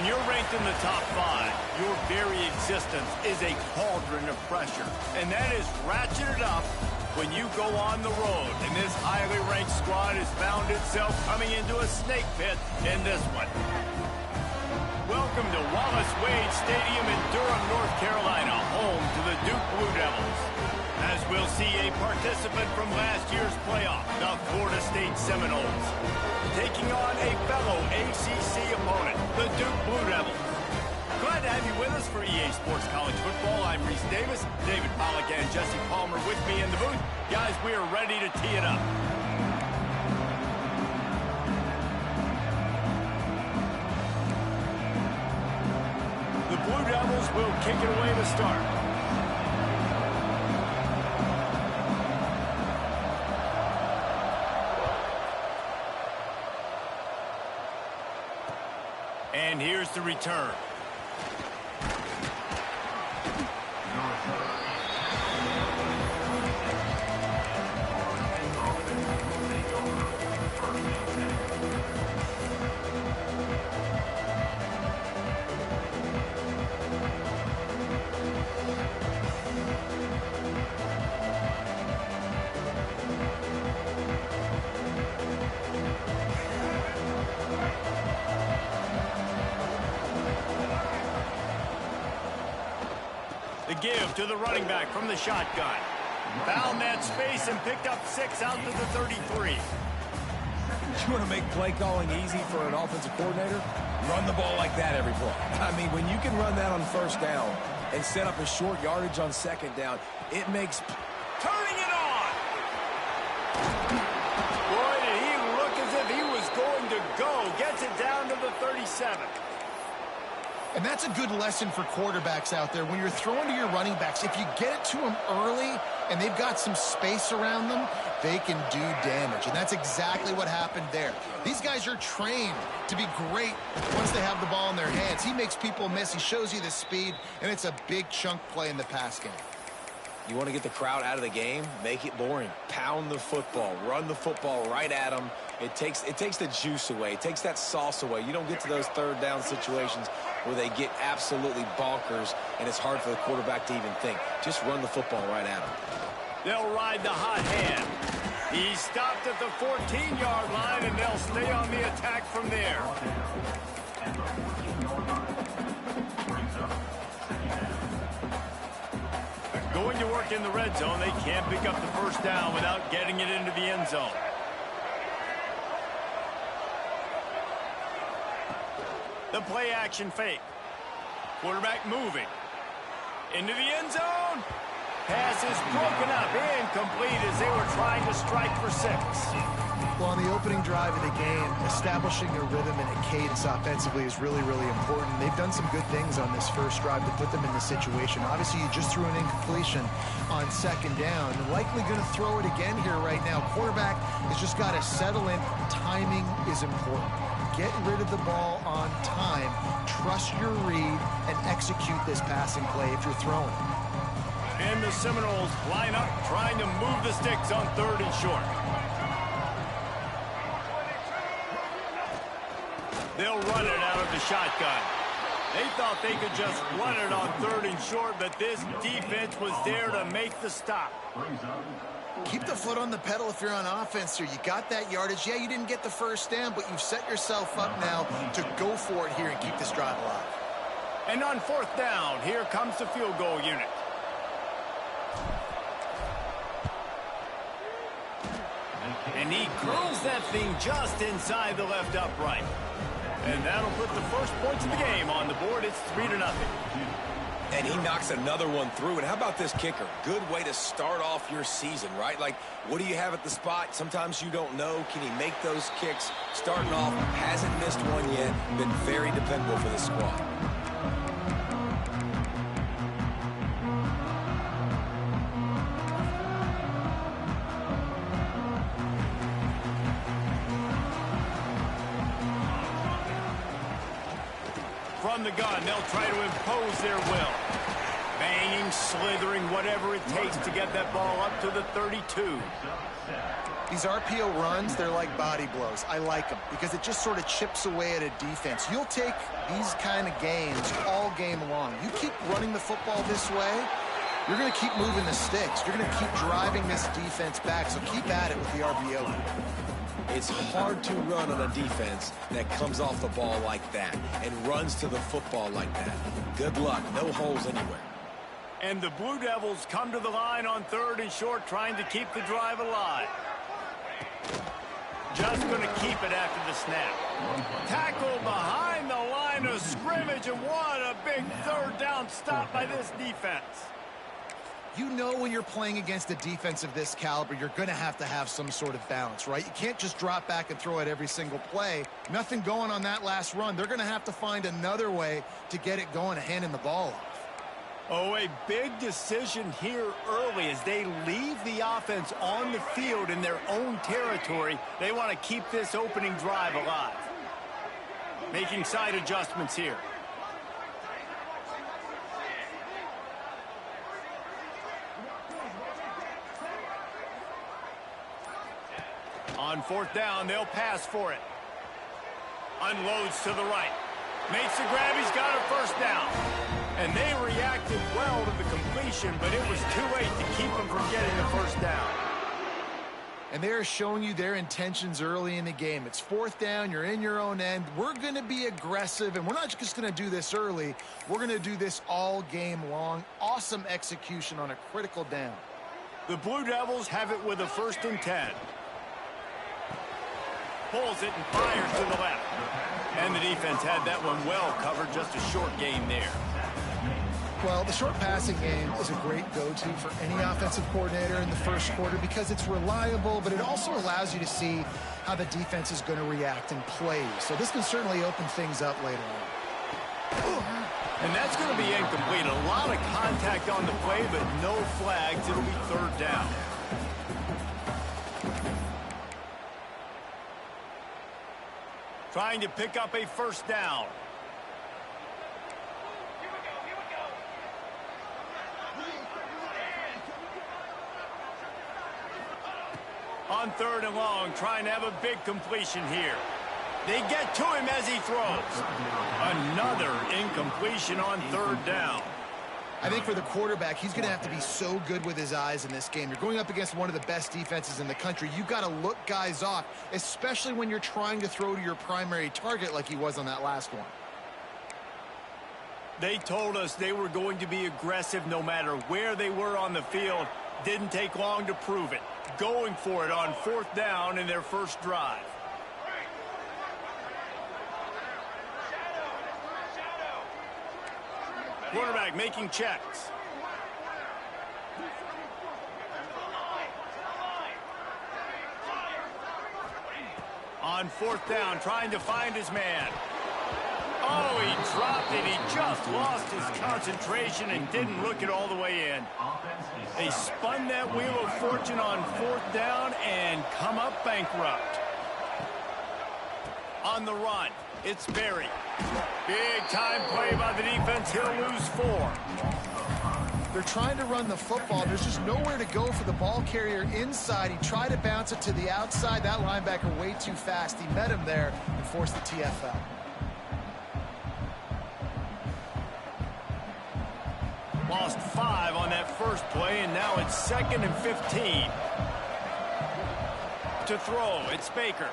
you're ranked in the top 5, your very existence is a cauldron of pressure. And that is ratcheted up when you go on the road. And this highly ranked squad has found itself coming into a snake pit in this one. Welcome to Wallace Wade Stadium in Durham, North Carolina, home to the Duke Blue Devils. As we'll see a participant from last year's playoff, the Florida State Seminoles, taking on a fellow ACC opponent, the Duke Blue Devils. Glad to have you with us for EA Sports College Football. I'm Reese Davis, David Pollack and Jesse Palmer with me in the booth. Guys, we are ready to tee it up. The Blue Devils will kick it away to start. And here's the return. The give to the running back from the shotgun. Found that space and picked up 6 out to the 33. You want to make play calling easy for an offensive coordinator? Run the ball like that every play. I mean, when you can run that on first down and set up a short yardage on second down, it makes... Turning it on! Boy, did he look as if he was going to go. Gets it down to the 37. And that's a good lesson for quarterbacks out there. When you're throwing to your running backs, if you get it to them early and they've got some space around them, they can do damage. And that's exactly what happened there. These guys are trained to be great once they have the ball in their hands. He makes people miss. He shows you the speed, and it's a big chunk play in the pass game. You want to get the crowd out of the game? Make it boring. Pound the football. Run the football right at them. It takes the juice away. It takes that sauce away. You don't get to those third down situations where they get absolutely bonkers, and it's hard for the quarterback to even think. Just run the football right at them. They'll ride the hot hand. He stopped at the 14-yard line, and they'll stay on the attack from there. Going to work in the red zone. They can't pick up the first down without getting it into the end zone. The play action fake. Quarterback moving. Into the end zone. Pass is broken up. Incomplete as they were trying to strike for 6. Well, on the opening drive of the game, establishing a rhythm and a cadence offensively is really, really important. They've done some good things on this first drive to put them in this situation. Obviously, you just threw an incompletion on second down. Likely going to throw it again here right now. Quarterback has just got to settle in. Timing is important. Get rid of the ball on time. Trust your read and execute this passing play if you're throwing it. And the Seminoles line up, trying to move the sticks on 3rd and short. They'll run it out of the shotgun. They thought they could just run it on 3rd and short, but this defense was there to make the stop. Keep the foot on the pedal if you're on offense here. You got that yardage. Yeah, you didn't get the first down, but you've set yourself up now to go for it here and keep this drive alive. And on 4th down, here comes the field goal unit. And he curls that thing just inside the left upright. And that'll put the first points of the game on the board. It's 3-0. And he knocks another one through. And how about this kicker? Good way to start off your season, right? Like, what do you have at the spot? Sometimes you don't know. Can he make those kicks? Starting off, hasn't missed one yet. Been very dependable for the squad. From the gun, they'll try to impose their will. Banging, slithering, whatever it takes to get that ball up to the 32. These RPO runs, they're like body blows. I like them because it just sort of chips away at a defense. You'll take these kind of games all game long. You keep running the football this way, you're going to keep moving the sticks. You're going to keep driving this defense back, so keep at it with the RPO. It's hard to run on a defense that comes off the ball like that and runs to the football like that. Good luck. No holes anywhere. And the Blue Devils come to the line on 3rd and short, trying to keep the drive alive. Just going to keep it after the snap. Tackle behind the line of scrimmage, and what a big 3rd down stop by this defense. You know when you're playing against a defense of this caliber, you're going to have some sort of balance, right? You can't just drop back and throw it every single play. Nothing going on that last run. They're going to have to find another way to get it going and handing the ball off. Oh, a big decision here early as they leave the offense on the field in their own territory. They want to keep this opening drive alive. Making side adjustments here. On 4th down, they'll pass for it. Unloads to the right. Makes the grab. He's got a 1st down. And they reacted well to the completion, but it was too late to keep them from getting the 1st down. And they're showing you their intentions early in the game. It's 4th down. You're in your own end. We're going to be aggressive, and we're not just going to do this early. We're going to do this all game long. Awesome execution on a critical down. The Blue Devils have it with a 1st and 10. Pulls it and fires to the left. And the defense had that one well covered. Just a short gain there. Well, the short passing game is a great go-to for any offensive coordinator in the first quarter because it's reliable, but it also allows you to see how the defense is going to react and play. So this can certainly open things up later on. And that's going to be incomplete. A lot of contact on the play, but no flags. It'll be 3rd down. Trying to pick up a 1st down. On 3rd and long, trying to have a big completion here. They get to him as he throws. Another incompletion on 3rd down. I think for the quarterback, he's going to have to be so good with his eyes in this game. You're going up against one of the best defenses in the country. You've got to look guys off, especially when you're trying to throw to your primary target like he was on that last one. They told us they were going to be aggressive no matter where they were on the field. Didn't take long to prove it. Going for it on 4th down in their first drive. Quarterback making checks. On 4th down, trying to find his man. Oh, he dropped it. He just lost his concentration and didn't look it all the way in. They spun that wheel of fortune on 4th down and come up bankrupt. On the run, it's Berry. Big time play by the defense. He'll lose 4. They're trying to run the football. There's just nowhere to go for the ball carrier inside. He tried to bounce it to the outside. That linebacker way too fast. He met him there and forced the TFL. Lost 5 on that first play, and now it's 2nd and 15. To throw, it's Baker.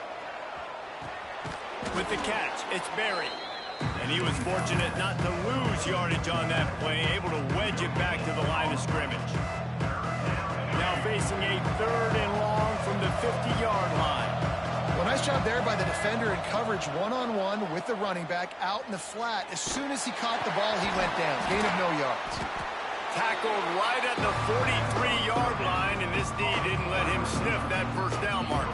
With the catch, it's Berry. And he was fortunate not to lose yardage on that play, able to wedge it back to the line of scrimmage. Now facing a 3rd and long from the 50-yard line. Well, nice job there by the defender in coverage one-on-one with the running back out in the flat. As soon as he caught the ball, he went down. Gain of no yards. Tackled right at the 43-yard line, and this D didn't let him sniff that 1st down marker.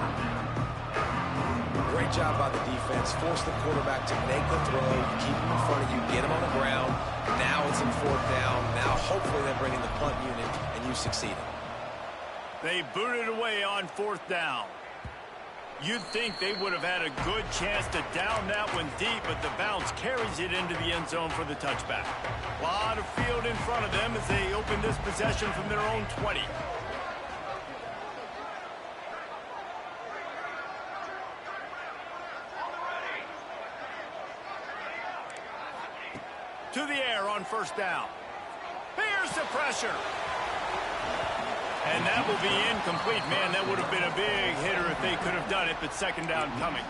Great job by the defense. Force the quarterback to make the throw. You keep him in front of you. Get him on the ground. Now it's in 4th down. Now hopefully they bring in the punt unit, and you succeeded. They booted away on 4th down. You'd think they would have had a good chance to down that one deep, but the bounce carries it into the end zone for the touchback. A lot of field in front of them as they open this possession from their own 20. To the air on first down. Here's the pressure. And that will be incomplete. Man, that would have been a big hitter if they could have done it, but second down coming.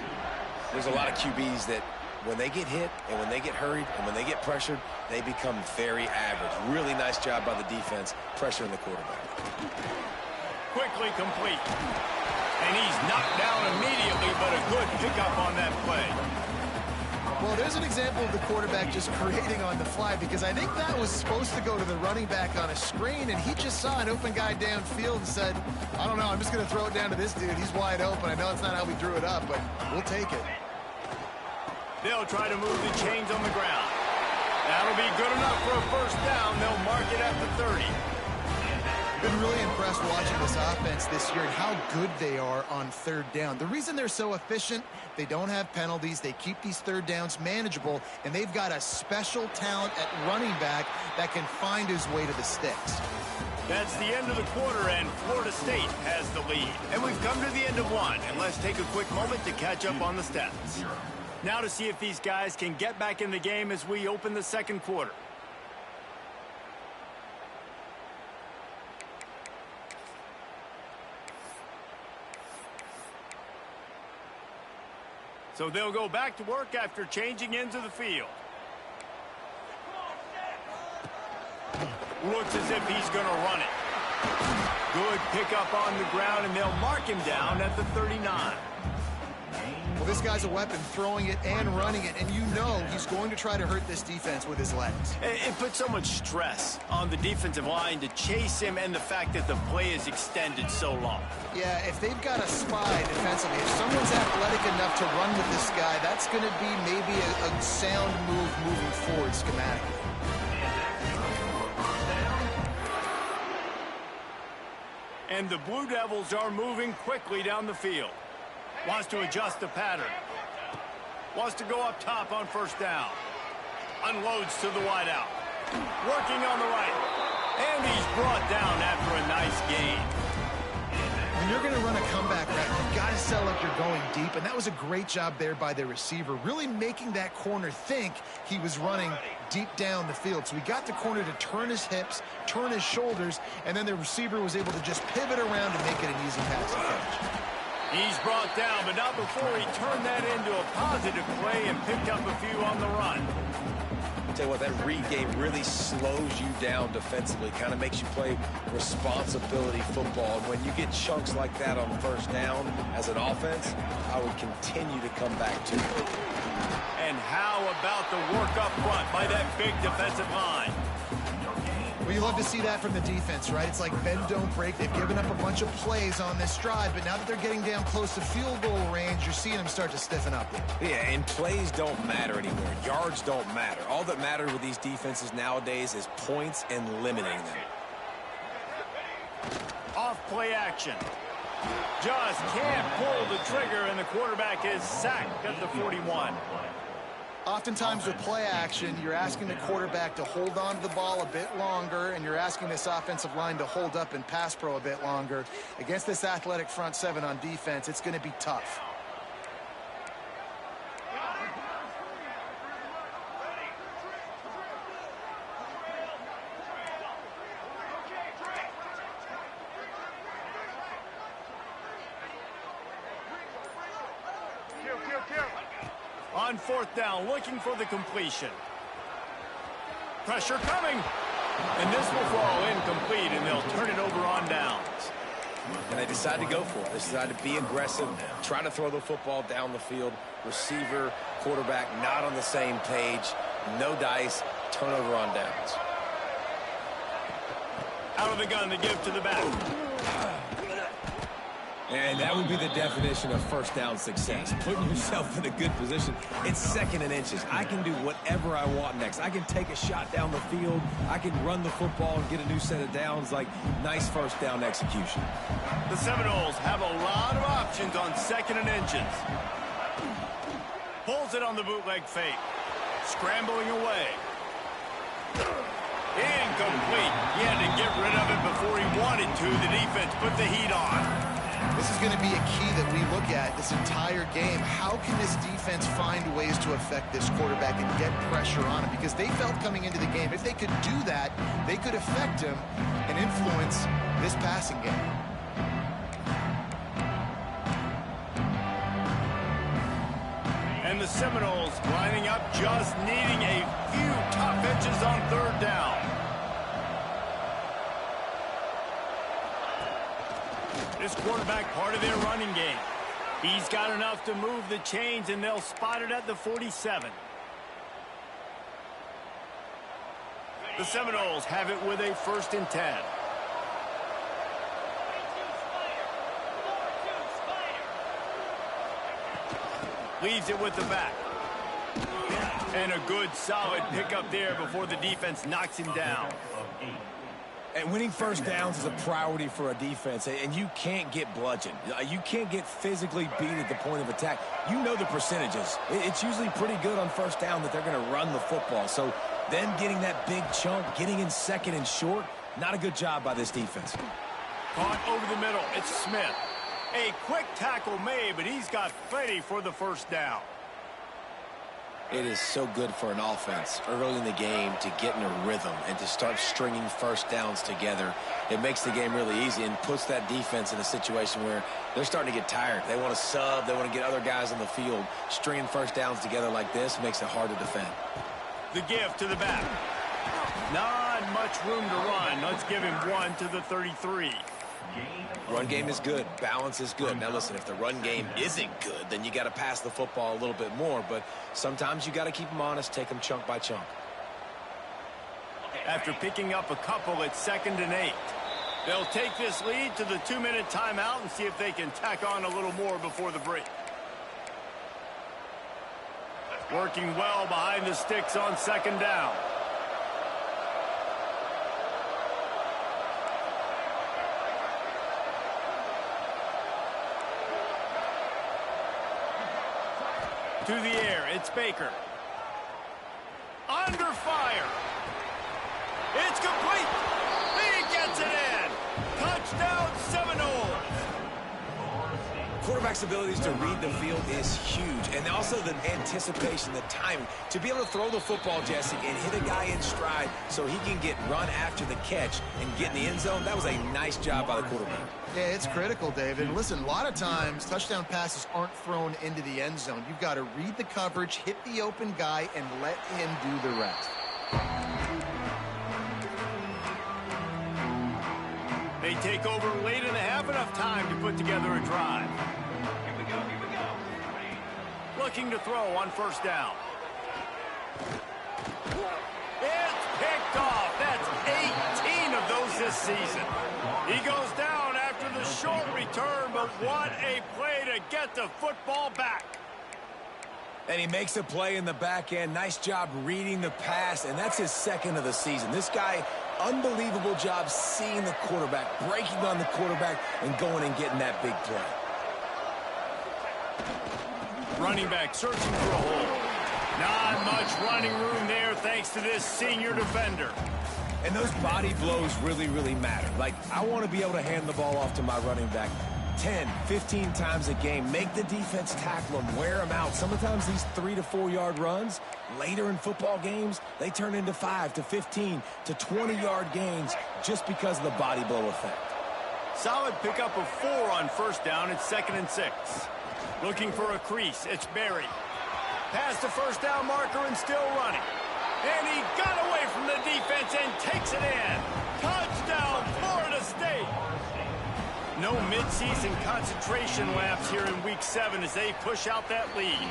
There's a lot of QBs that when they get hit and when they get hurried and when they get pressured, they become very average. Really nice job by the defense pressuring the quarterback. Quickly complete. And he's knocked down immediately, but a good pickup on that play. Well, there's an example of the quarterback just creating on the fly, because I think that was supposed to go to the running back on a screen, and he just saw an open guy downfield and said, I don't know, I'm just going to throw it down to this dude. He's wide open. I know it's not how we drew it up, but we'll take it. They'll try to move the chains on the ground. That'll be good enough for a first down. They'll mark it at the 30. Been really impressed watching this offense this year and how good they are on third down. The reason they're so efficient, they don't have penalties, they keep these third downs manageable, and they've got a special talent at running back that can find his way to the sticks. That's the end of the quarter, and Florida State has the lead. And we've come to the end of one, and let's take a quick moment to catch up on the stats. Now to see if these guys can get back in the game as we open the second quarter. So they'll go back to work after changing into the field. Looks as if he's going to run it. Good pickup on the ground, and they'll mark him down at the 39. Well, this guy's a weapon, throwing it and running it, and you know he's going to try to hurt this defense with his legs. It puts so much stress on the defensive line to chase him, and the fact that the play is extended so long. Yeah, if they've got a spy defensively, if someone's athletic enough to run with this guy, that's going to be maybe a sound move moving forward schematically. And the Blue Devils are moving quickly down the field. Wants to adjust the pattern. Wants to go up top on first down. Unloads to the wideout. Working on the right. And he's brought down after a nice gain. When you're going to run a comeback route, you've got to sell like you're going deep, and that was a great job there by the receiver, really making that corner think he was running deep down the field. So he got the corner to turn his hips, turn his shoulders, and then the receiver was able to just pivot around and make it an easy pass to catch. He's brought down, but not before he turned that into a positive play and picked up a few on the run. I'll tell you what, that read game really slows you down defensively, kind of makes you play responsibility football. And when you get chunks like that on first down as an offense, I would continue to come back to it. And how about the work up front by that big defensive line? Well, you love to see that from the defense, right? It's like bend, don't break. They've given up a bunch of plays on this drive, but now that they're getting down close to field goal range, you're seeing them start to stiffen up there. Yeah, and plays don't matter anymore. Yards don't matter. All that matters with these defenses nowadays is points and limiting them. Off play action. Just can't pull the trigger, and the quarterback is sacked at the 41. Oftentimes with play action, you're asking the quarterback to hold on to the ball a bit longer, and you're asking this offensive line to hold up and pass pro a bit longer. Against this athletic front seven on defense, it's going to be tough. On fourth down, looking for the completion. Pressure coming. And this will fall incomplete, and they'll turn it over on downs. And they decide to go for it. They decide to be aggressive, try to throw the football down the field. Receiver, quarterback, not on the same page. No dice, turnover on downs. Out of the gun to give to the back. And that would be the definition of first down success. Putting yourself in a good position. It's second and inches. I can do whatever I want next. I can take a shot down the field. I can run the football and get a new set of downs. Like, nice first down execution. The Seminoles have a lot of options on second and inches. Pulls it on the bootleg fake. Scrambling away. Incomplete. He had to get rid of it before he wanted to. The defense put the heat on. This is going to be a key that we look at this entire game. How can this defense find ways to affect this quarterback and get pressure on him? Because they felt coming into the game, if they could do that, they could affect him and influence this passing game. And the Seminoles lining up, just needing a few tough inches on third down. This quarterback part of their running game. He's got enough to move the chains, and they'll spot it at the 47. The Seminoles have it with a 1st and 10. Leaves it with the back. And a good, solid pickup there before the defense knocks him down. And winning first downs is a priority for a defense, and you can't get bludgeoned. You can't get physically beat at the point of attack. You know the percentages. It's usually pretty good on first down that they're going to run the football. So them getting that big chunk, getting in 2nd and short, not a good job by this defense. Caught over the middle. It's Smith. A quick tackle made, but he's got plenty for the 1st down. It is so good for an offense early in the game to get in a rhythm and to start stringing first downs together. It makes the game really easy and puts that defense in a situation where they're starting to get tired. They want to sub. They want to get other guys on the field. Stringing first downs together like this makes it hard to defend. The give to the back. Not much room to run. Let's give him 1 to the 33. Run game is good. Balance is good. Now, listen, if the run game isn't good, then you got to pass the football a little bit more. But sometimes you got to keep them honest, take them chunk by chunk. After picking up a couple, it's 2nd and 8. They'll take this lead to the 2-minute timeout and see if they can tack on a little more before the break. Working well behind the sticks on 2nd down. To the air, it's Baker. Under fire. It's complete. He gets it in. Touchdown, Seminoles. Quarterback's abilities to read the field is huge, and also the anticipation, the timing. To be able to throw the football, Jesse, and hit a guy in stride so he can get run after the catch and get in the end zone, that was a nice job by the quarterback. Yeah, it's critical, David. And listen, a lot of times touchdown passes aren't thrown into the end zone. You've got to read the coverage, hit the open guy, and let him do the rest. They take over late in the half, enough time to put together a drive. Here we go. Looking to throw on 1st down. It's picked off. That's 18 of those this season. He goes down after the short return, but what a play to get the football back. And he makes a play in the back end. Nice job reading the pass, and that's his 2nd of the season. This guy, unbelievable job seeing the quarterback, breaking on the quarterback, and going and getting that big play. Running back searching for a hole. Not much running room there thanks to this senior defender. And those body blows really, really matter. Like, I want to be able to hand the ball off to my running back 10, 15 times a game. Make the defense tackle them, wear them out. Sometimes these 3 to 4 yard runs, later in football games, they turn into 5 to 15 to 20-yard gains just because of the body blow effect. Solid pickup of 4 on 1st down. It's 2nd and 6. Looking for a crease. It's Berry. Past the 1st down marker and still running. And he got away from the defense and takes it in. Touchdown, Florida State. No midseason concentration lapse here in Week 7 as they push out that lead.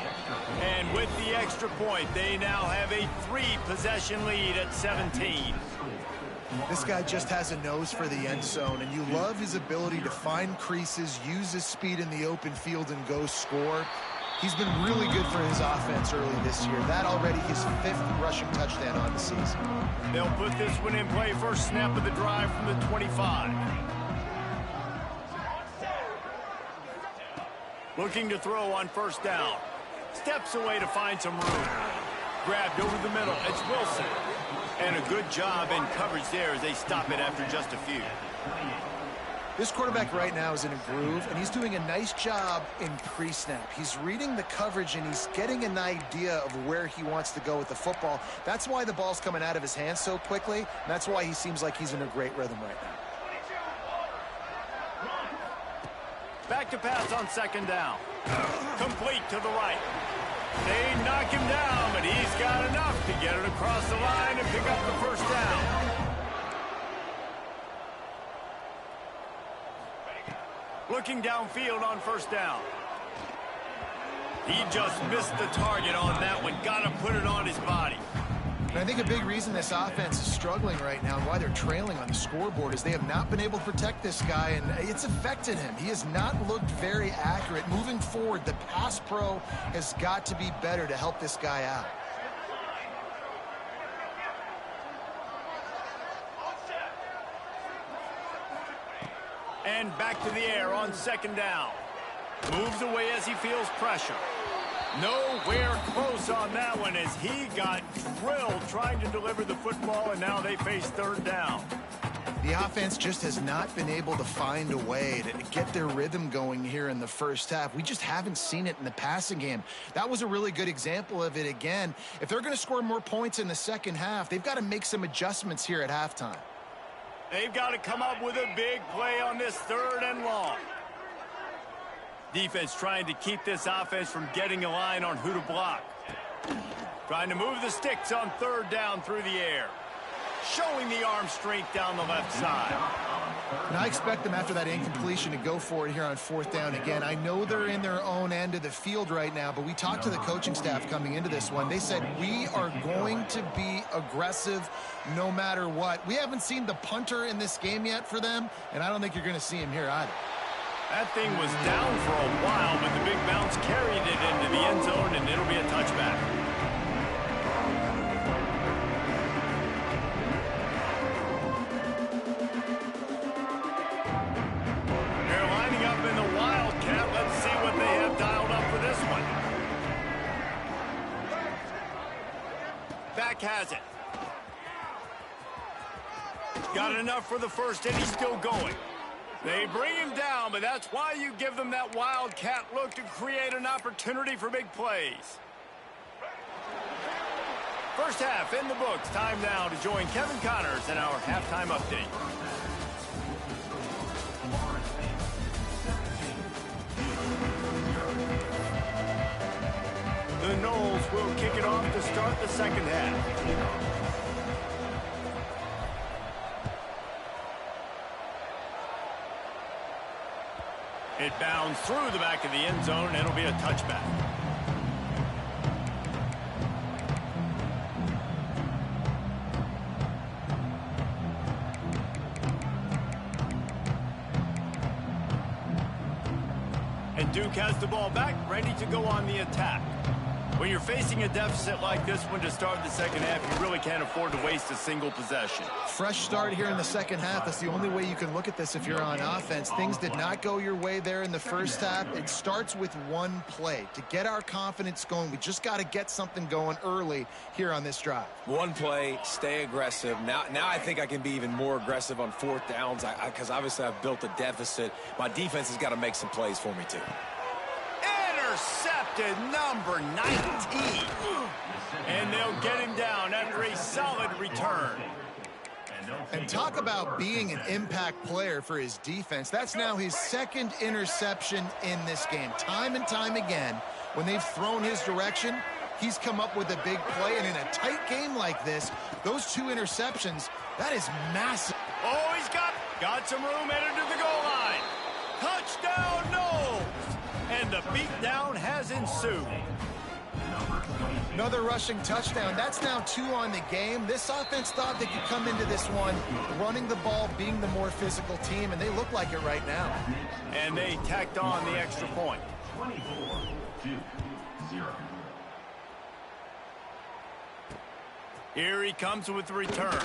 And with the extra point, they now have a 3-possession lead at 17. This guy just has a nose for the end zone, and you love his ability to find creases, use his speed in the open field, and go score. He's been really good for his offense early this year. That already his 5th rushing touchdown on the season. They'll put this one in play. First snap of the drive from the 25. Looking to throw on 1st down. Steps away to find some room. Grabbed over the middle. It's Wilson. And a good job in coverage there as they stop it after just a few. This quarterback right now is in a groove, and he's doing a nice job in pre-snap. He's reading the coverage, and he's getting an idea of where he wants to go with the football. That's why the ball's coming out of his hands so quickly, and that's why he seems like he's in a great rhythm right now. Back to pass on second down. Complete to the right. They knock him down, but he's got enough to get it across the line and pick up the first down. Looking downfield on first down. He just missed the target on that one. Got to put it on his body. And I think a big reason this offense is struggling right now and why they're trailing on the scoreboard is they have not been able to protect this guy, and it's affected him. He has not looked very accurate. Moving forward, the pass pro has got to be better to help this guy out. And back to the air on second down. Moves away as he feels pressure. Nowhere close on that one as he got drilled trying to deliver the football, and now they face third down. The offense just has not been able to find a way to get their rhythm going here in the first half. We just haven't seen it in the passing game. That was a really good example of it again. If they're going to score more points in the second half, they've got to make some adjustments here at halftime. They've got to come up with a big play on this third and long. Defense trying to keep this offense from getting a line on who to block. Trying to move the sticks on third down through the air. Showing the arm strength down the left side. And I expect them after that incompletion to go for it here on fourth down again. I know they're in their own end of the field right now, but we talked to the coaching staff coming into this one. They said, we are going to be aggressive no matter what. We haven't seen the punter in this game yet for them, and I don't think you're going to see him here either. That thing was down for a while, but the big bounce carried it into the end zone, and it'll be a touchback. They're lining up in the Wildcat. Let's see what they have dialed up for this one. Back has it. Got enough for the first, and he's still going. They bring him down, but that's why you give them that Wildcat look to create an opportunity for big plays. First half in the books. Time now to join Kevin Connors in our halftime update. The Noles will kick it off to start the second half. It bounds through the back of the end zone, and it'll be a touchback. And Duke has the ball back, ready to go on the attack. When you're facing a deficit like this one to start the second half, you really can't afford to waste a single possession. Fresh start here in the second half. That's the only way you can look at this if you're on offense. Things did not go your way there in the first half. It starts with one play. To get our confidence going, we just got to get something going early here on this drive. One play, stay aggressive. Now I think I can be even more aggressive on fourth downs because obviously I've built a deficit. My defense has got to make some plays for me too. Intercepted, number 19. And they'll get him down after a solid return. And talk about being an impact player for his defense. That's now his second interception in this game. Time and time again, when they've thrown his direction, he's come up with a big play. And in a tight game like this, those two interceptions, that is massive. Oh, he's got some room headed to the goal line. Touchdown, Noles! And the beatdown has ensued. Another rushing touchdown. That's now 2 on the game. This offense thought they could come into this one running the ball, being the more physical team, and they look like it right now. And they tacked on the extra point. 24-0. Here he comes with the return.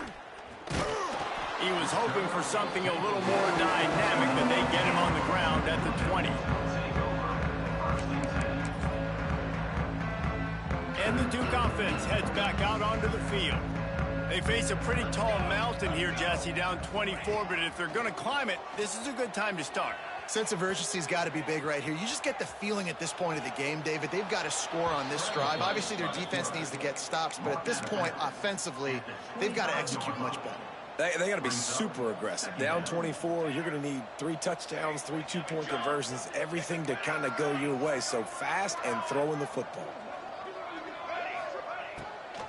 He was hoping for something a little more dynamic, but they get him on the ground at the 20. And the Duke offense heads back out onto the field. They face a pretty tall mountain here, Jesse, down 24, but if they're going to climb it, this is a good time to start. Sense of urgency's got to be big right here. You just get the feeling at this point of the game, David, they've got to score on this drive. Obviously, their defense needs to get stops, but at this point, offensively, they've got to execute much better. They got to be super aggressive. Down 24, you're going to need 3 touchdowns, 3 two-point conversions, everything to kind of go your way. So fast and throwing the football.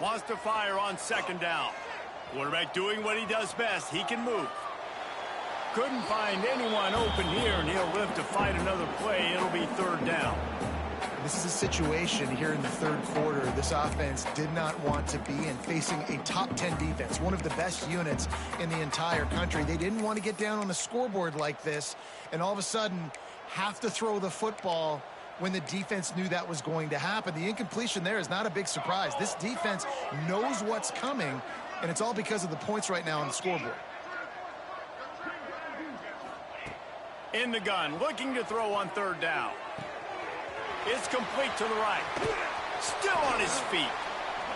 Wants to fire on second down. Quarterback doing what he does best. He can move. Couldn't find anyone open here, and he'll live to fight another play. It'll be third down. This is a situation here in the third quarter this offense did not want to be in, facing a top 10 defense, one of the best units in the entire country. They didn't want to get down on the scoreboard like this and all of a sudden have to throw the football when the defense knew that was going to happen. The incompletion there is not a big surprise. This defense knows what's coming, and it's all because of the points right now on the scoreboard. In the gun, looking to throw on third down. It's complete to the right. Still on his feet.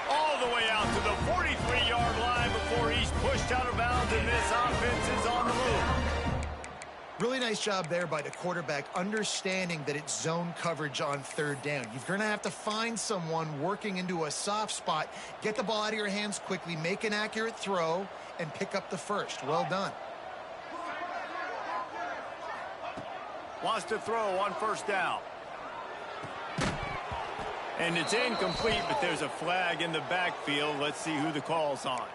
All the way out to the 43-yard line before he's pushed out of bounds, and this offense is on the move. Really nice job there by the quarterback, understanding that it's zone coverage on third down. You're going to have to find someone working into a soft spot, get the ball out of your hands quickly, make an accurate throw, and pick up the first. Well done. Wants to throw on first down. And it's incomplete, but there's a flag in the backfield. Let's see who the call's on.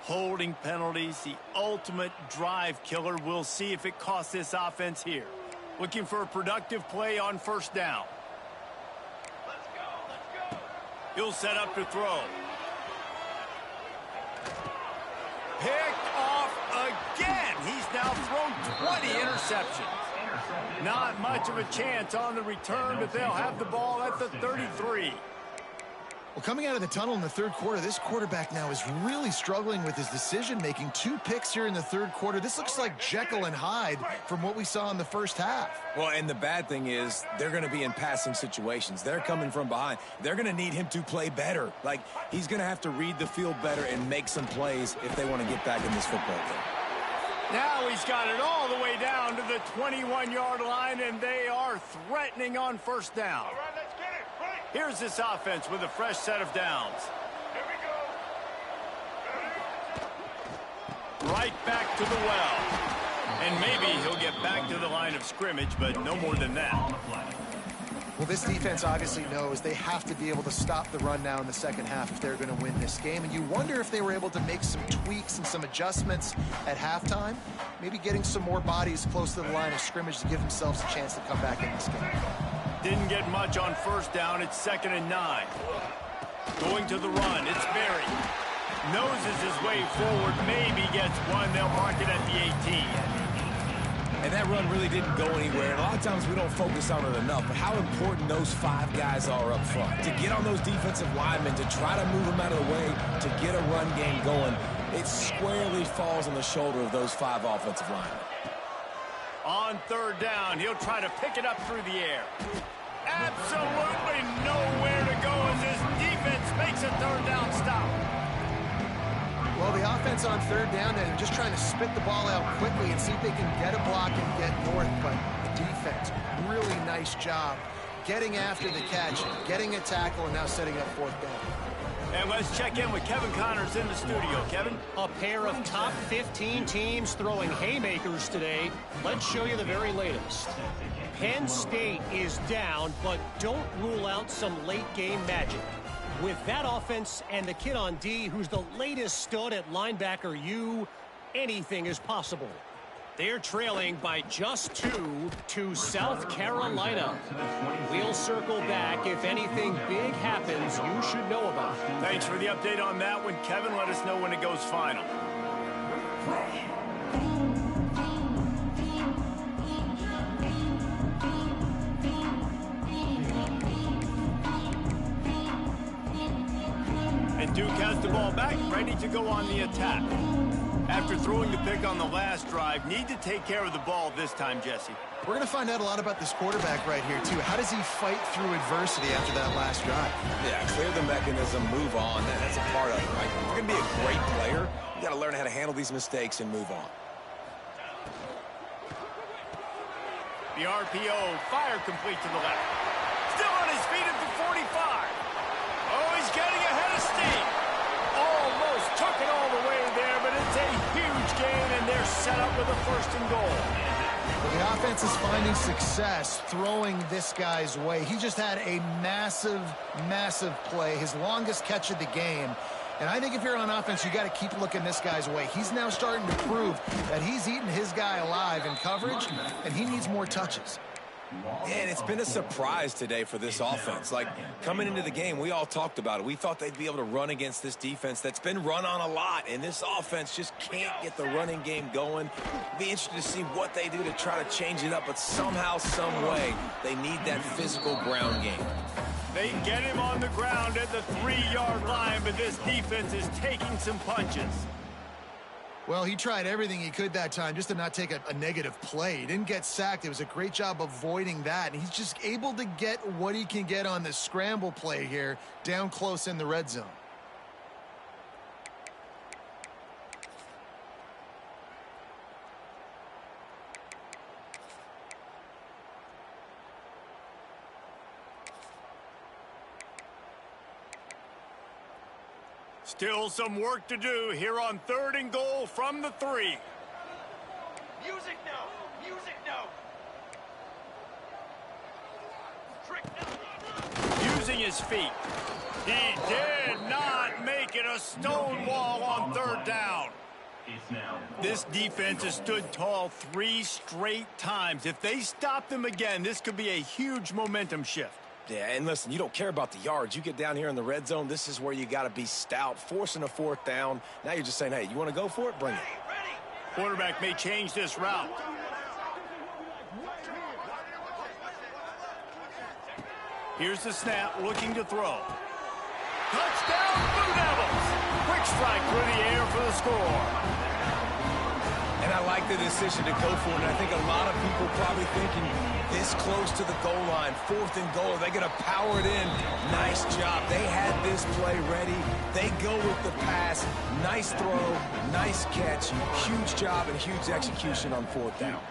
Holding penalties, the ultimate drive killer. We'll see if it costs this offense here. Looking for a productive play on first down. Let's go. He'll set up to throw. Picked off again. He's now thrown 20 interceptions. Not much of a chance on the return, but they'll have the ball at the 33. Well, coming out of the tunnel in the third quarter, this quarterback now is really struggling with his decision-making. 2 picks here in the third quarter. This looks like Jekyll and Hyde from what we saw in the first half. Well, and the bad thing is they're going to be in passing situations. They're coming from behind. They're going to need him to play better. Like, he's going to have to read the field better and make some plays if they want to get back in this football game. Now he's got it all the way down to the 21-yard line, and they are threatening on first down. All right, let's get it. Right. Here's this offense with a fresh set of downs. Here we go. Right back to the well. And maybe he'll get back to the line of scrimmage, but no more than that. Well, this defense obviously knows they have to be able to stop the run now in the second half if they're going to win this game. And you wonder if they were able to make some tweaks and some adjustments at halftime, maybe getting some more bodies close to the line of scrimmage to give themselves a chance to come back in this game. Didn't get much on first down. It's 2nd and 9. Going to the run. It's Berry. Noses his way forward. Maybe gets one. They'll mark it at the 18. And that run really didn't go anywhere. And a lot of times we don't focus on it enough. But how important those 5 guys are up front. To get on those defensive linemen, to try to move them out of the way, to get a run game going, it squarely falls on the shoulder of those 5 offensive linemen. On third down, he'll try to pick it up through the air. Absolutely nowhere to go as his defense makes a third down stop. Well, the offense on third down, they're just trying to spit the ball out quickly and see if they can get a block and get north. But the defense, really nice job getting after the catch, getting a tackle, and now setting up fourth down. And let's check in with Kevin Connors in the studio. Kevin? A pair of top 15 teams throwing haymakers today. Let's show you the very latest. Penn State is down, but don't rule out some late-game magic. With that offense and the kid on D, who's the latest stud at linebacker U, anything is possible. They're trailing by just 2 to South Carolina. We'll circle back. If anything big happens, you should know about it. Thanks for the update on that one, Kevin. Let us know when it goes final. And Duke has the ball back, ready to go on the attack. After throwing the pick on the last drive, need to take care of the ball this time, Jesse. We're going to find out a lot about this quarterback right here, too. How does he fight through adversity after that last drive? Yeah, clear the mechanism, move on. That's a part of it, right? If you're going to be a great player, you got to learn how to handle these mistakes and move on. The RPO, fire complete to the left. Still on his feet at the 45. Oh, he's getting ahead of steam. Almost took it all the way there, but it's a huge gain, and they're set up with a 1st and goal. Well, the offense is finding success throwing this guy's way. He just had a massive, massive play, his longest catch of the game. And I think if you're on offense, you got to keep looking this guy's way. He's now starting to prove that he's eating his guy alive in coverage, and he needs more touches. And it's been a surprise today for this offense. Like, coming into the game, we all talked about it. We thought they'd be able to run against this defense that's been run on a lot, and this offense just can't get the running game going. Be interested to see what they do to try to change it up, but somehow, some way, they need that physical ground game. They get him on the ground at the 3-yard line, but this defense is taking some punches. Well, he tried everything he could that time just to not take a negative play. He didn't get sacked. It was a great job avoiding that. And he's just able to get what he can get on the scramble play here down close in the red zone. Still some work to do here on 3rd and goal from the 3. Music no. Music no. Trick no. Using his feet. He did not make it a stone wall on 3rd down. This defense has stood tall 3 straight times. If they stop them again, this could be a huge momentum shift. Yeah, and listen, you don't care about the yards. You get down here in the red zone, this is where you got to be stout, forcing a 4th down. Now you're just saying, hey, you want to go for it? Bring it. Quarterback may change this route. Here's the snap, looking to throw. Touchdown, Blue Devils! Quick strike through the air for the score. And I like the decision to go for it. And I think a lot of people probably thinking this close to the goal line, 4th and goal, they're going to power it in. Nice job. They had this play ready. They go with the pass. Nice throw, nice catch. Huge job and huge execution on 4th down.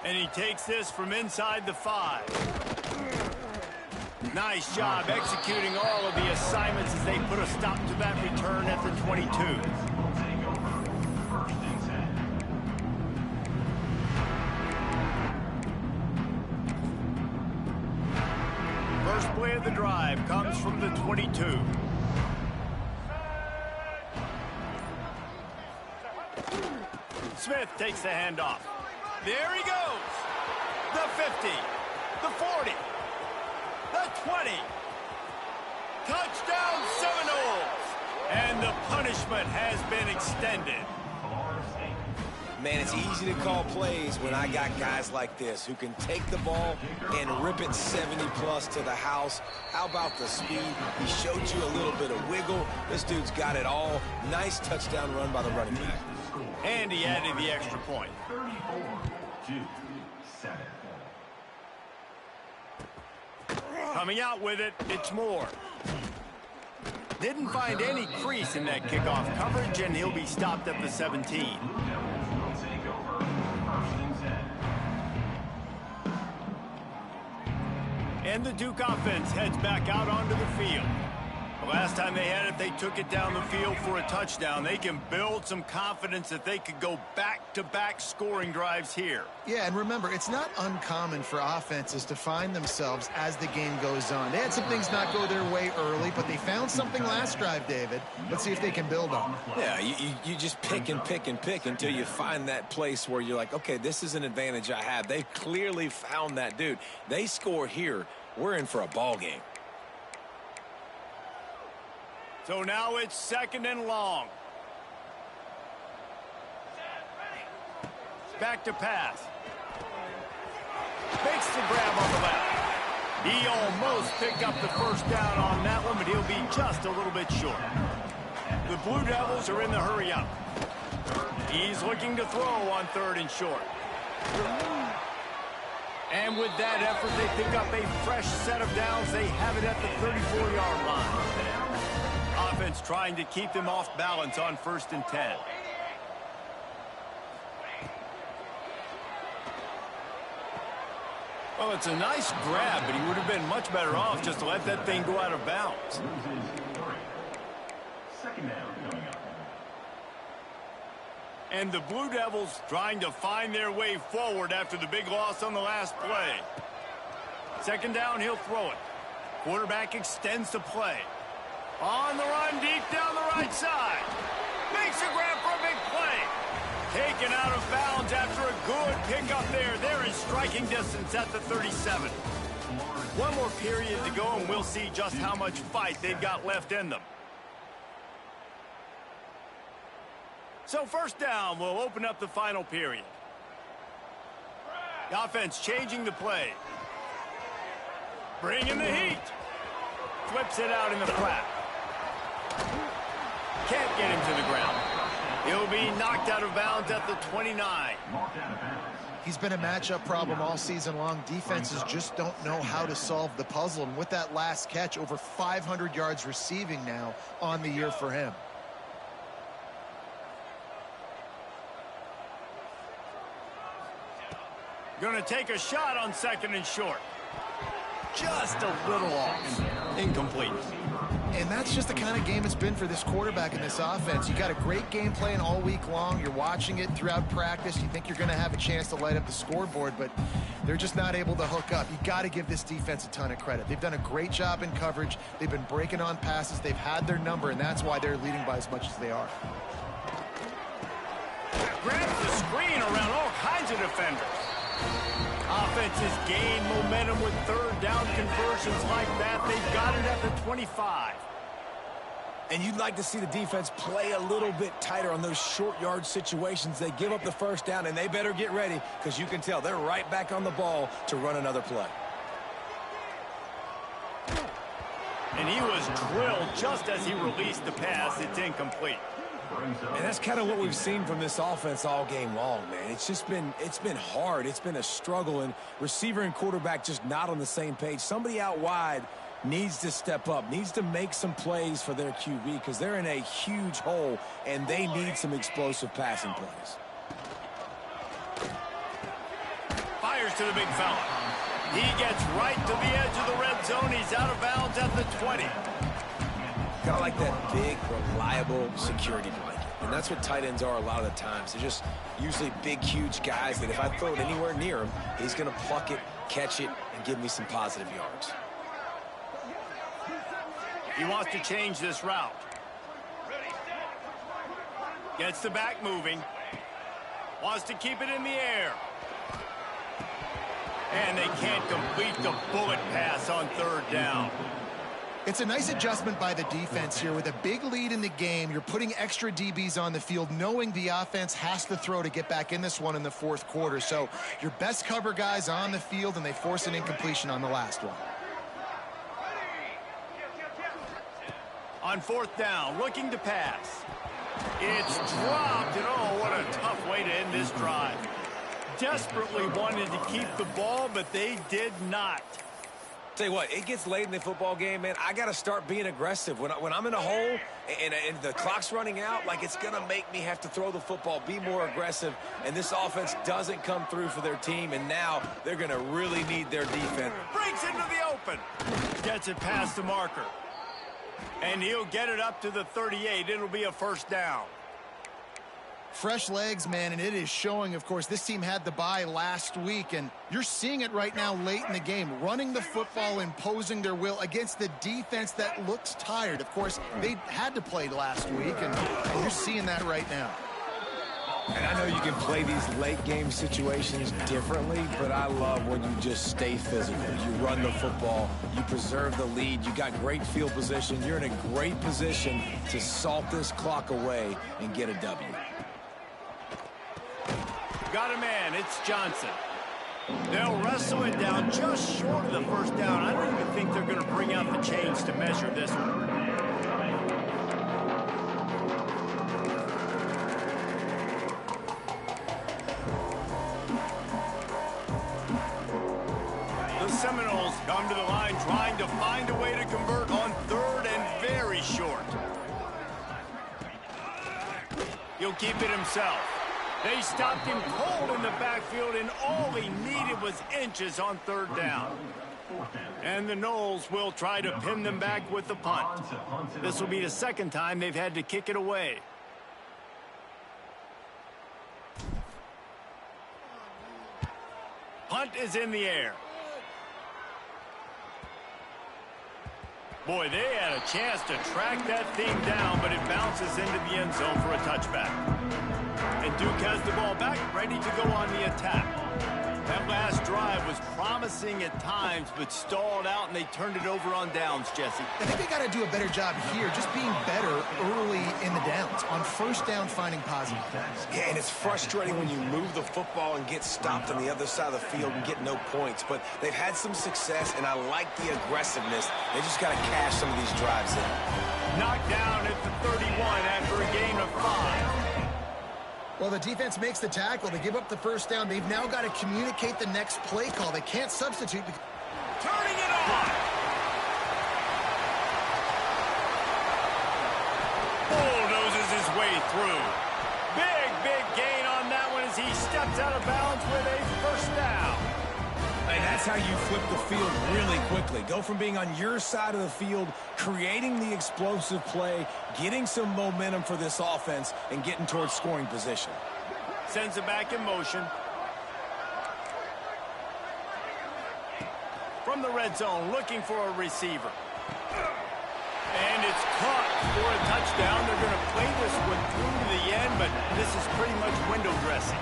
And he takes this from inside the 5. Nice job executing all of the assignments as they put a stop to that return at the 22. First play of the drive comes from the 22. Smith takes the handoff. There he goes. The 50, the 40. The 20. Touchdown Seminoles. And the punishment has been extended. Man, it's easy to call plays when I got guys like this who can take the ball and rip it 70-plus to the house. How about the speed? He showed you a little bit of wiggle. This dude's got it all. Nice touchdown run by the running back. And he added the extra point. 34-7. Coming out with it, it's Moore. Didn't find any crease in that kickoff coverage, and he'll be stopped at the 17. And the Duke offense heads back out onto the field. The last time they had it, they took it down the field for a touchdown. They can build some confidence that they could go back-to-back scoring drives here. Yeah, and remember, it's not uncommon for offenses to find themselves as the game goes on. They had some things not go their way early, but they found something last drive, David. Let's see if they can build on it. Yeah, you just pick and pick and pick until you find that place where you're like, okay, this is an advantage I have. They clearly found that, dude. They score here. We're in for a ball game. So now it's 2nd and long. Back to pass. Makes the grab on the left. He almost picked up the first down on that one, but he'll be just a little bit short. The Blue Devils are in the hurry up. He's looking to throw on 3rd and short. And with that effort, they pick up a fresh set of downs. They have it at the 34-yard line. Offense trying to keep them off balance on 1st and 10. Well, it's a nice grab, but he would have been much better off just to let that thing go out of bounds. Second down coming up. And the Blue Devils trying to find their way forward after the big loss on the last play. 2nd down, he'll throw it. Quarterback extends the play. On the run, deep down the right side. Makes a grab for a big play. Taken out of bounds after a good pickup there. They're in striking distance at the 37. One more period to go, and we'll see just how much fight they've got left in them. So 1st down will open up the final period. The offense changing the play. Bringing the heat. Flips it out in the flat. Can't get him to the ground. He'll be knocked out of bounds at the 29. He's been a matchup problem all season long. Defenses just don't know how to solve the puzzle. And with that last catch, over 500 yards receiving now on the year for him. Going to take a shot on 2nd and short. Just a little off. Incomplete. And that's just the kind of game it's been for this quarterback in this offense. You got a great game plan all week long. You're watching it throughout practice. You think you're going to have a chance to light up the scoreboard, but they're just not able to hook up. You got to give this defense a ton of credit. They've done a great job in coverage. They've been breaking on passes. They've had their number, and that's why they're leading by as much as they are. Grabs the screen around all kinds of defenders. Offense has gained momentum with 3rd down conversions like that. They've got it at the 25. And you'd like to see the defense play a little bit tighter on those short yard situations. They give up the 1st down, and they better get ready because you can tell they're right back on the ball to run another play. And he was drilled just as he released the pass. It's incomplete. And that's kind of what we've seen from this offense all game long, man. It's been hard. It's been a struggle, and receiver and quarterback just not on the same page. Somebody out wide needs to step up, needs to make some plays for their QB because they're in a huge hole, and they need some explosive passing plays. Fires to the big fella. He gets right to the edge of the red zone. He's out of bounds at the 20. Kind of like that big, reliable security blanket. And that's what tight ends are a lot of the times. They're just usually big, huge guys that if I throw it anywhere near him, he's going to pluck it, catch it, and give me some positive yards. He wants to change this route. Gets the back moving. Wants to keep it in the air. And they can't complete the bullet pass on 3rd down. It's a nice adjustment by the defense here. With a big lead in the game, you're putting extra DBs on the field, knowing the offense has to throw to get back in this one in the 4th quarter. So your best cover guys on the field, and they force an incompletion on the last one. On 4th down, looking to pass. It's dropped, and oh, what a tough way to end this drive. Desperately wanted to keep the ball, but they did not. Tell you what, it gets late in the football game, man. I got to start being aggressive. When I'm in a hole and the clock's running out, like it's going to make me have to throw the football, be more aggressive, and this offense doesn't come through for their team, and now they're going to really need their defense. Breaks into the open. Gets it past the marker. And he'll get it up to the 38. It'll be a 1st down. Fresh legs, man, and it is showing. Of course, this team had the bye last week, and you're seeing it right now late in the game, running the football, imposing their will against the defense that looks tired. Of course, they had to play last week, and you're seeing that right now. And I know you can play these late game situations differently, but I love when you just stay physical. You run the football, you preserve the lead, you got great field position, you're in a great position to salt this clock away and get a W. Got a man, it's Johnson. They'll wrestle it down just short of the first down. I don't even think they're going to bring out the chains to measure this one. The Seminoles come to the line trying to find a way to convert on third and very short. He'll keep it himself. They stopped him cold in the backfield, and all he needed was inches on third down. And the Noles will try to pin them back with the punt. This will be the second time they've had to kick it away. Punt is in the air. Boy, they had a chance to track that thing down, but it bounces into the end zone for a touchback. And Duke has the ball back, ready to go on the attack. That last drive was promising at times, but stalled out, and they turned it over on downs, Jesse. I think they got to do a better job here, just being better early in the downs. On first down, finding positive plays. Yeah, and it's frustrating when you move the football and get stopped on the other side of the field and get no points. But they've had some success, and I like the aggressiveness. They just got to cash some of these drives in. Knocked down at the 31 after a gain of 5. Well, the defense makes the tackle. They give up the first down. They've now got to communicate the next play call. They can't substitute. Turning it on. Bulldozes his way through. Big gain on that one as he steps out of bounds with a first down. And that's how you flip the field really quickly. Go from being on your side of the field, creating the explosive play, getting some momentum for this offense, and getting towards scoring position. Sends it back in motion. From the red zone, looking for a receiver. And it's caught for a touchdown. They're going to play this one through to the end, but this is pretty much window dressing.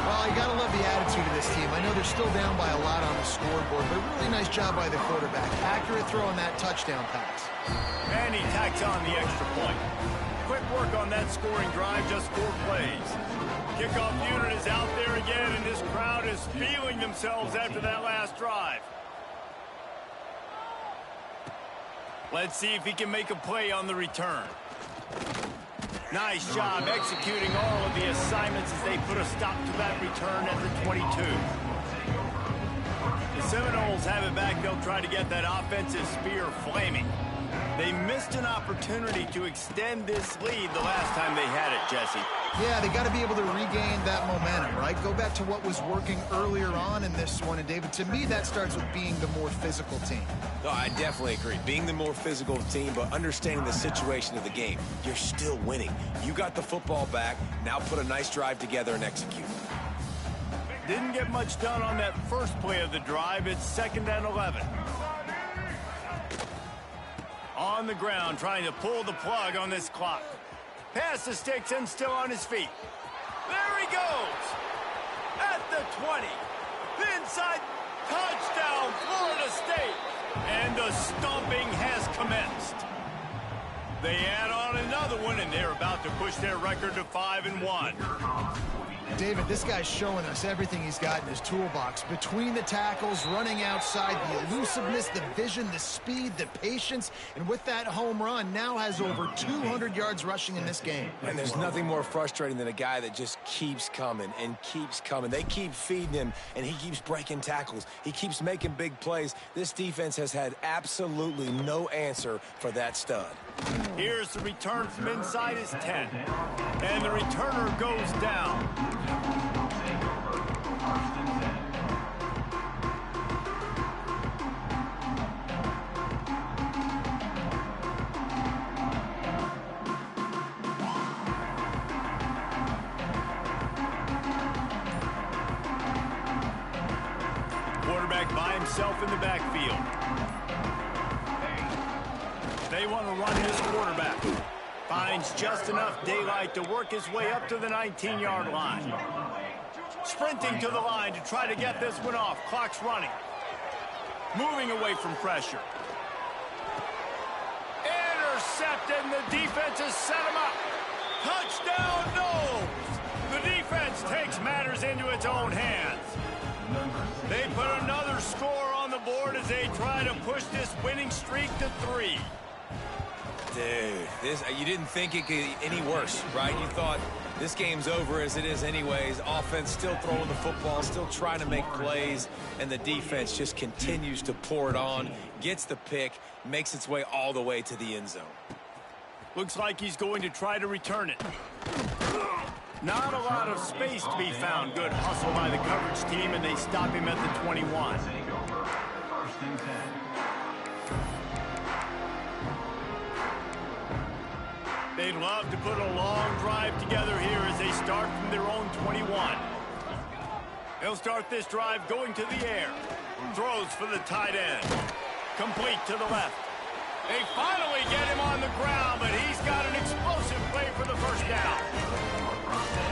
Well, you got to love the attitude of this team. I know they're still down by a lot on the scoreboard, but really nice job by the quarterback. Accurate throw on that touchdown pass. And he tacks on the extra point. Quick work on that scoring drive, just 4 plays. Kickoff unit is out there again, and this crowd is feeling themselves after that last drive. Let's see if he can make a play on the return. Nice job executing all of the assignments as they put a stop to that return at the 22. The Seminoles have it back. They'll try to get that offensive spear flaming. They missed an opportunity to extend this lead the last time they had it, Jesse. Yeah, they got to be able to regain that momentum, right? Go back to what was working earlier on in this one. And, David, to me, that starts with being the more physical team. No, I definitely agree. Being the more physical team, but understanding the situation of the game. You're still winning. You got the football back. Now put a nice drive together and execute. Didn't get much done on that first play of the drive. It's 2nd and 11. On the ground, trying to pull the plug on this clock. Pass the sticks and still on his feet. There he goes. At the 20. The inside touchdown, Florida State. And the stomping has commenced. They add on another one, and they're about to push their record to 5-1. David, this guy's showing us everything he's got in his toolbox. Between the tackles, running outside, the elusiveness, the vision, the speed, the patience, and with that home run, now has over 200 yards rushing in this game. And there's nothing more frustrating than a guy that just keeps coming and keeps coming. They keep feeding him, and he keeps breaking tackles. He keeps making big plays. This defense has had absolutely no answer for that stud. Here's the return from inside his 10. And the returner goes down. Quarterback by himself in the backfield. They want to run this quarterback. Finds just enough daylight to work his way up to the 19-yard line. Sprinting to the line to try to get this one off. Clock's running. Moving away from pressure. Intercepted, and the defense has set him up. Touchdown, Noles! The defense takes matters into its own hands. They put another score on the board as they try to push this winning streak to 3. Dude, you didn't think it could get any worse, right? You thought this game's over as it is anyways. Offense still throwing the football, still trying to make plays, and the defense just continues to pour it on, gets the pick, makes its way all the way to the end zone. Looks like he's going to try to return it. Not a lot of space to be found. Good hustle by the coverage team, and they stop him at the 21. They'd love to put a long drive together here as they start from their own 21. They'll start this drive going to the air. Throws for the tight end. Complete to the left. They finally get him on the ground, but he's got an explosive play for the first down.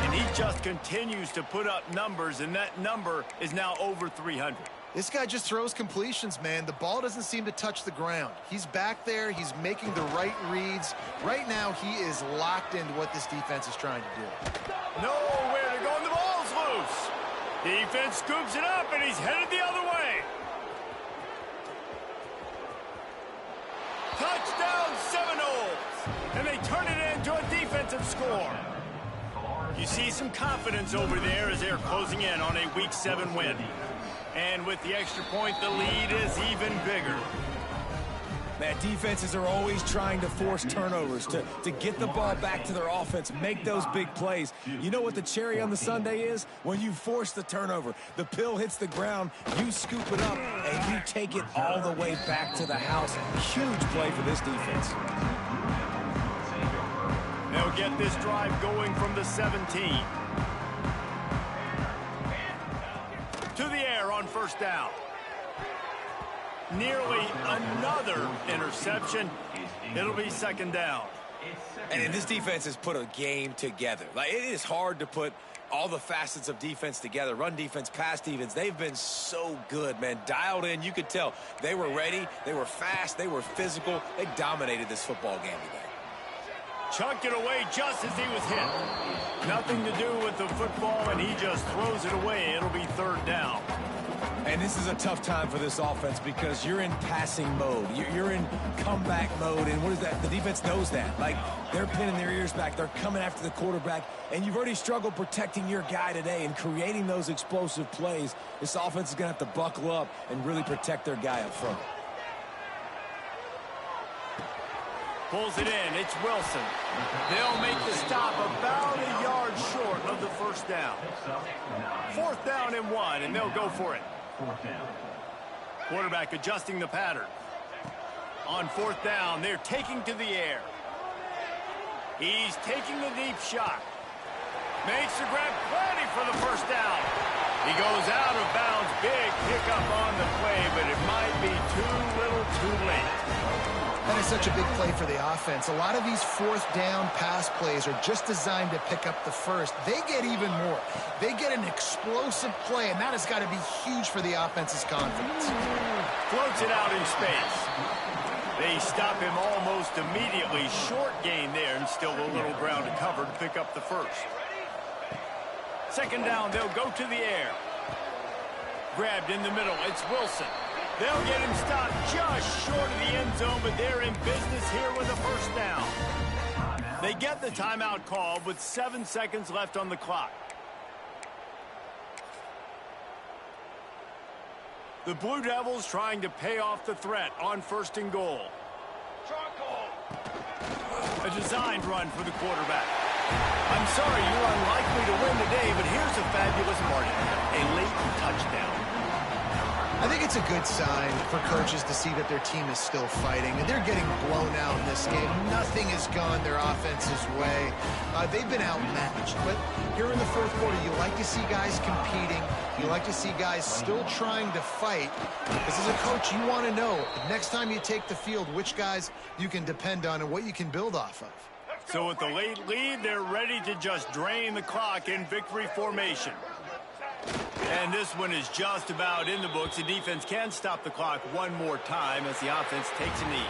And he just continues to put up numbers, and that number is now over 300. This guy just throws completions, man. The ball doesn't seem to touch the ground. He's back there. He's making the right reads. Right now, he is locked into what this defense is trying to do. Nowhere to go, and the ball's loose. Defense scoops it up, and he's headed the other way. Touchdown Seminoles! And they turn it into a defensive score. You see some confidence over there as they're closing in on a Week 7 win. And with the extra point, the lead is even bigger. Man, defenses are always trying to force turnovers, to get the ball back to their offense, make those big plays. You know what the cherry on the sundae is? When you force the turnover, the pill hits the ground, you scoop it up, and you take it all the way back to the house. Huge play for this defense. They'll get this drive going from the 17. To the air on first down. Nearly another interception. It'll be second down. And this defense has put a game together. Like, it is hard to put all the facets of defense together. Run defense, pass defense. They've been so good, man. Dialed in. You could tell they were ready. They were fast. They were physical. They dominated this football game today. Chucked it away just as he was hit. Nothing to do with the football, and he just throws it away. It'll be third down. And this is a tough time for this offense because you're in passing mode. You're in comeback mode, and what is that? The defense knows that. Like, they're pinning their ears back. They're coming after the quarterback, and you've already struggled protecting your guy today and creating those explosive plays. This offense is going to have to buckle up and really protect their guy up front. Pulls it in. It's Wilson. They'll make the stop about a yard short of the first down. Fourth down and 1, and they'll go for it. Quarterback adjusting the pattern. On fourth down, they're taking to the air. He's taking the deep shot. Makes the grab, plenty for the first down. He goes out of bounds. Big pickup on the play, but it might be too little too late. That is such a big play for the offense. A lot of these fourth down pass plays are just designed to pick up the first. They get even more. They get an explosive play, and that has got to be huge for the offense's confidence. Floats it out in space. They stop him almost immediately. Short gain there, and still a little ground to cover to pick up the first. Second down, they'll go to the air. Grabbed in the middle. It's Wilson. They'll get him stopped just short of the end zone, but they're in business here with a first down. They get the timeout called with 7 seconds left on the clock. The Blue Devils trying to pay off the threat on first and goal. A designed run for the quarterback. I'm sorry you're unlikely to win today, but here's a fabulous margin. A late touchdown. I think it's a good sign for coaches to see that their team is still fighting, and they're getting blown out in this game. Nothing has gone their offense's way. They've been outmatched, but here in the fourth quarter, you like to see guys competing. You like to see guys still trying to fight, because as a coach, you want to know next time you take the field which guys you can depend on and what you can build off of. So with the late lead, they're ready to just drain the clock in victory formation. And this one is just about in the books. The defense can stop the clock one more time as the offense takes a knee.